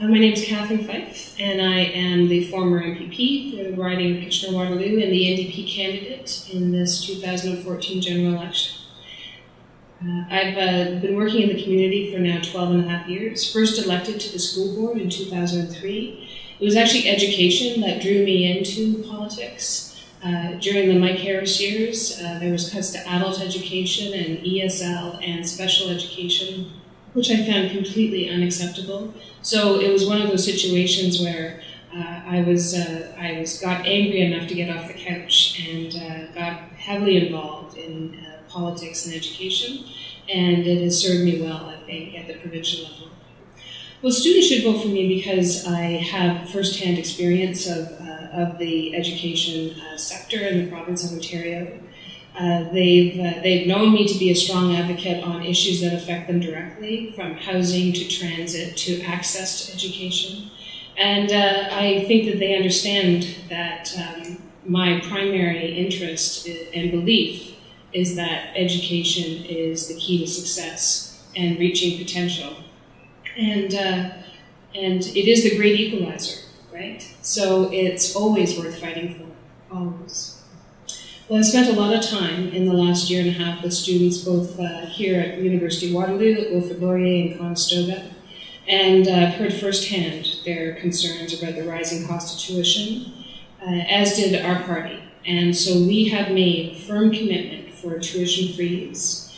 My name is Catherine Fife, and I am the former MPP for the riding of Kitchener-Waterloo and the NDP candidate in this 2014 general election. I've been working in the community for now 12 and a half years. First elected to the school board in 2003. It was actually education that drew me into politics. During the Mike Harris years, there was cuts to adult education and ESL and special education, which I found completely unacceptable. So it was one of those situations where I got angry enough to get off the couch and got heavily involved in politics and education, and it has served me well, I think, at the provincial level. Well, students should vote for me because I have first-hand experience of the education sector in the province of Ontario. They've known me to be a strong advocate on issues that affect them directly, from housing to transit to access to education. And I think that they understand that my primary interest and belief is that education is the key to success and reaching potential. And it is the great equalizer, right? So it's always worth fighting for, always. Well, I've spent a lot of time in the last year and a half with students both here at University-Waterloo, at Wilfrid Laurier and Conestoga, and I've heard firsthand their concerns about the rising cost of tuition, as did our party. And so we have made a firm commitment for tuition freeze.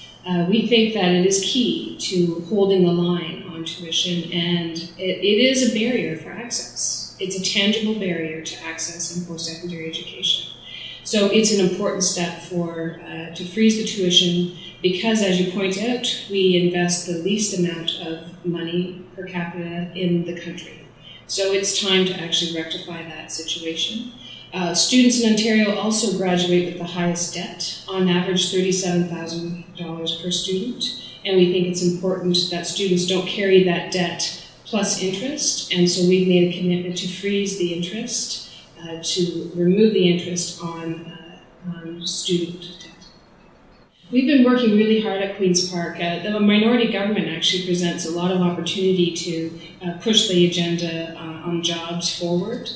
We think that it is key to holding the line on tuition, and it is a barrier for access. It's a tangible barrier to access in post-secondary education. So it's an important step to freeze the tuition because, as you point out, we invest the least amount of money per capita in the country. So it's time to actually rectify that situation. Students in Ontario also graduate with the highest debt, on average $37,000 per student, and we think it's important that students don't carry that debt plus interest, and so we've made a commitment to freeze the interest, to remove the interest on student debt. We've been working really hard at Queen's Park. The minority government actually presents a lot of opportunity to push the agenda on jobs forward.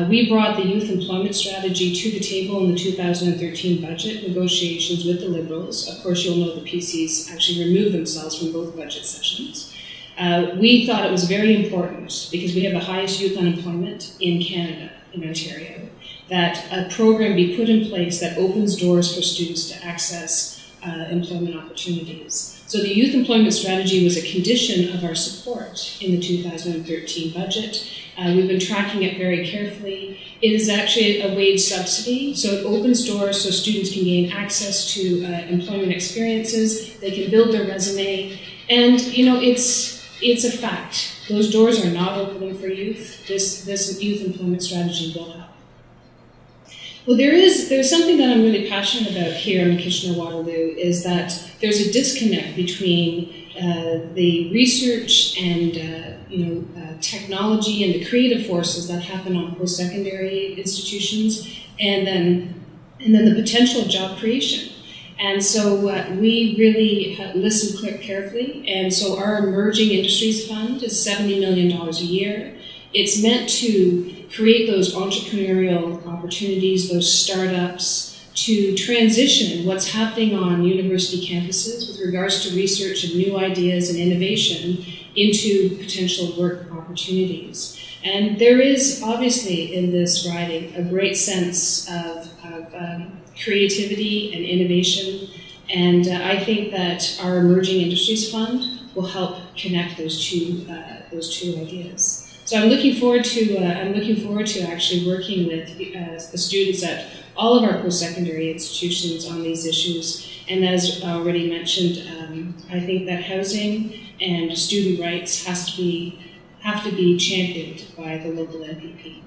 We brought the youth employment strategy to the table in the 2013 budget negotiations with the Liberals. Of course, you'll know the PCs actually removed themselves from both budget sessions. We thought it was very important, because we have the highest youth unemployment in Canada, in Ontario, that a program be put in place that opens doors for students to access employment opportunities. So the youth employment strategy was a condition of our support in the 2013 budget. We've been tracking it very carefully. It is actually a wage subsidy, so it opens doors so students can gain access to employment experiences, they can build their resume, and it's a fact. Those doors are not opening for youth. This youth employment strategy will help. Well, there's something that I'm really passionate about here in Kitchener-Waterloo, is that there's a disconnect between the research and technology and the creative forces that happen on post-secondary institutions, and then the potential of job creation. And so we really listened carefully, and so our Emerging Industries Fund is $70 million a year. It's meant to create those entrepreneurial opportunities, those startups, to transition what's happening on university campuses with regards to research and new ideas and innovation into potential work opportunities. And there is obviously in this riding a great sense of creativity and innovation, and I think that our Emerging Industries Fund will help connect those two ideas. So I'm looking forward to actually working with the students at all of our post-secondary institutions on these issues. And as already mentioned, I think that housing and student rights have to be championed by the local NDP.